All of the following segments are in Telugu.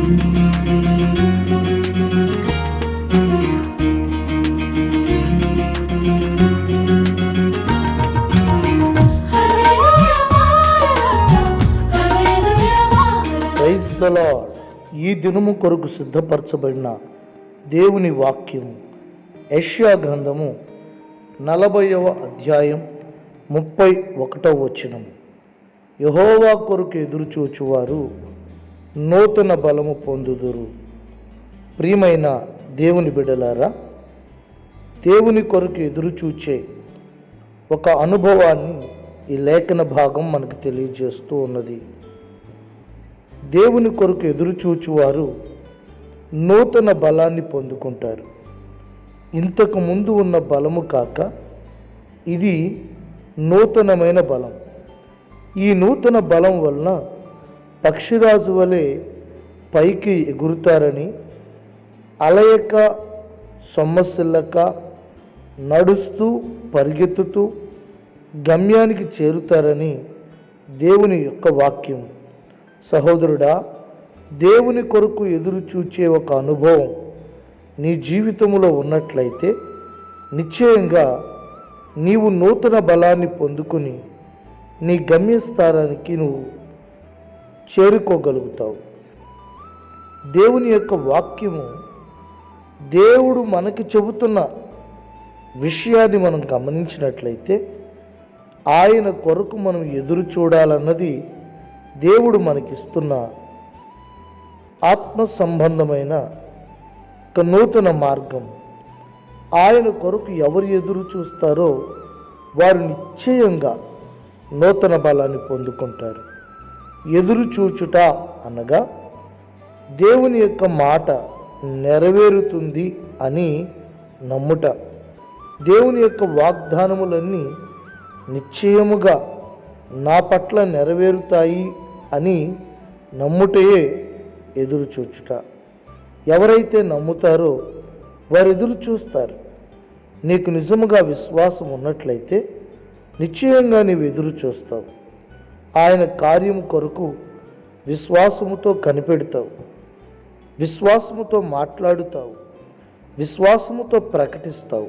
Praise the lord. ఈ దినము కొరకు సిద్ధపరచబడిన దేవుని వాక్యము యెషయా గ్రంథము 40వ అధ్యాయం 31వ వచనము. యెహోవా కొరకు ఎదురుచూచువారు నూతన బలము పొందుదురు. ప్రియమైన దేవుని బిడ్డలారా, దేవుని కొరకు ఎదురుచూచే ఒక అనుభవాన్ని ఈ లేఖన భాగం మనకు తెలియజేస్తూ ఉన్నది. దేవుని కొరకు ఎదురుచూచువారు నూతన బలాన్ని పొందుకుంటారు. ఇంతకు ముందు ఉన్న బలము కాక ఇది నూతనమైన బలం. ఈ నూతన బలం వలన పక్షిరాజు వలె పైకి ఎగురుతారని, అలయక సొమ్మసిల్లక నడుస్తూ పరిగెత్తుతూ గమ్యానికి చేరుతారని దేవుని యొక్క వాక్యం. సహోదరుడా, దేవుని కొరకు ఎదురు చూచే ఒక అనుభవం నీ జీవితంలో ఉన్నట్లయితే నిశ్చయంగా నీవు నూతన బలాన్ని పొందుకుని నీ గమ్యస్థానానికి నువ్వు చేరుకోగలుగుతావు. దేవుని యొక్క వాక్యము దేవుడు మనకి చెబుతున్న విషయాన్ని మనం గమనించినట్లయితే ఆయన కొరకు మనం ఎదురు చూడాలన్నది దేవుడు మనకిస్తున్న ఆత్మ సంబంధమైన ఒక నూతన మార్గం. ఆయన కొరకు ఎవరు ఎదురు చూస్తారో వారు నిశ్చయంగా నూతన బలాన్ని పొందుకుంటారు. ఎదురు చూచుట అనగా దేవుని యొక్క మాట నెరవేరుతుంది అని నమ్ముట. దేవుని యొక్క వాగ్దానములన్నీ నిశ్చయముగా నా పట్ల నెరవేరుతాయి అని నమ్ముటయే ఎదురు చూచుట. ఎవరైతే నమ్ముతారో వారు ఎదురు చూస్తారు. నీకు నిజముగా విశ్వాసం ఉన్నట్లయితే నిశ్చయంగా నీవు ఎదురు చూస్తావు. ఆయన కార్యము కొరకు విశ్వాసముతో కనిపెడతావు, విశ్వాసముతో మాట్లాడుతావు, విశ్వాసముతో ప్రకటిస్తావు.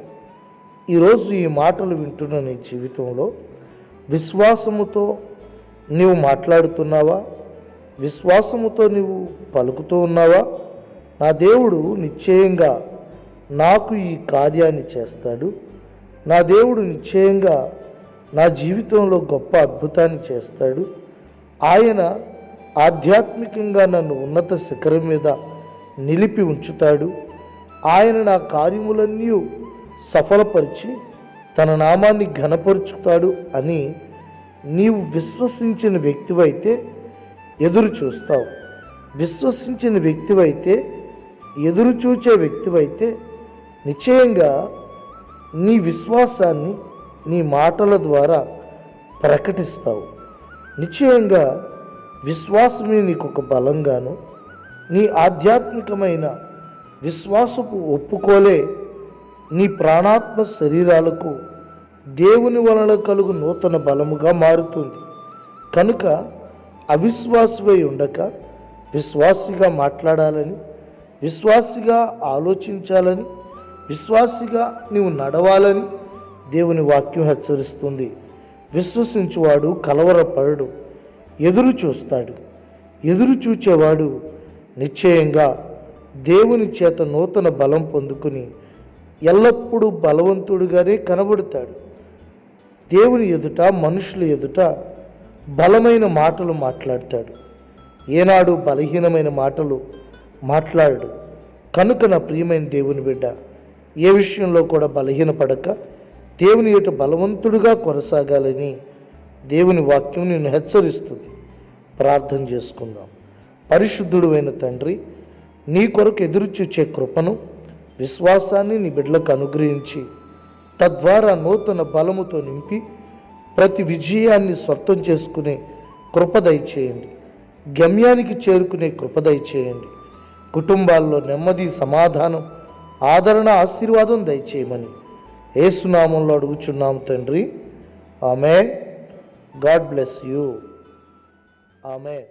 ఈరోజు ఈ మాటలు వింటున్న నీ జీవితంలో విశ్వాసముతో నీవు మాట్లాడుతున్నావా? విశ్వాసముతో నీవు పలుకుతూ ఉన్నావా? నా దేవుడు నిశ్చయంగా నాకు ఈ కార్యాన్ని చేస్తాడు, నా దేవుడు నిశ్చయంగా నా జీవితంలో గొప్ప అద్భుతాన్ని చేస్తాడు, ఆయన ఆధ్యాత్మికంగా నన్ను ఉన్నత శిఖరం మీద నిలిపి ఉంచుతాడు, ఆయన నా కార్యములన్నీ సఫలపరిచి తన నామాన్ని ఘనపరుచుతాడు అని నీవు విశ్వసించిన వ్యక్తివైతే ఎదురు చూస్తావు. విశ్వసించిన వ్యక్తివైతే, ఎదురు చూచే వ్యక్తివైతే నిశ్చయంగా నీ విశ్వాసాన్ని నీ మాటల ద్వారా ప్రకటిస్తావు. నిశ్చయంగా విశ్వాసమే నీకు ఒక బలంగాను, నీ ఆధ్యాత్మికమైన విశ్వాసపు ఒప్పుకోలే నీ ప్రాణాత్మ శరీరాలకు దేవుని వలన కలుగు నూతన బలముగా మారుతుంది. కనుక అవిశ్వాసివై ఉండక విశ్వాసిగా మాట్లాడాలని, విశ్వాసిగా ఆలోచించాలని, విశ్వాసిగా నీవు నడవాలని దేవుని వాక్యం హెచ్చరిస్తుంది. విశ్వసించువాడు కలవరపడడు, ఎదురు చూస్తాడు. ఎదురు చూచేవాడు నిశ్చయంగా దేవుని చేత నూతన బలం పొందుకుని ఎల్లప్పుడూ బలవంతుడుగానే కనబడతాడు. దేవుని ఎదుట, మనుషుల ఎదుట బలమైన మాటలు మాట్లాడతాడు. ఏనాడు బలహీనమైన మాటలు మాట్లాడు. కనుక నా ప్రియమైన దేవుని బిడ్డ, ఏ విషయంలో కూడా బలహీనపడక దేవుని ఎదుట బలవంతుడుగా కొనసాగాలని దేవుని వాక్యం నిన్ను హెచ్చరిస్తుంది. ప్రార్థన చేసుకుందాం. పరిశుద్ధుడు అయిన తండ్రి, నీ కొరకు ఎదురుచూచే కృపను, విశ్వాసాన్ని నీ బిడ్డలకు అనుగ్రహించి తద్వారా నూతన బలముతో నింపి ప్రతి విజయాన్ని స్వంతం చేసుకునే కృప దయచేయండి. గమ్యానికి చేరుకునే కృప దయచేయండి. కుటుంబాల్లో నెమ్మది, సమాధానం, ఆదరణ, ఆశీర్వాదం దయచేయమని యేసు నామములో అడుగుచున్నాం తండ్రి. Amen. God bless you. Amen.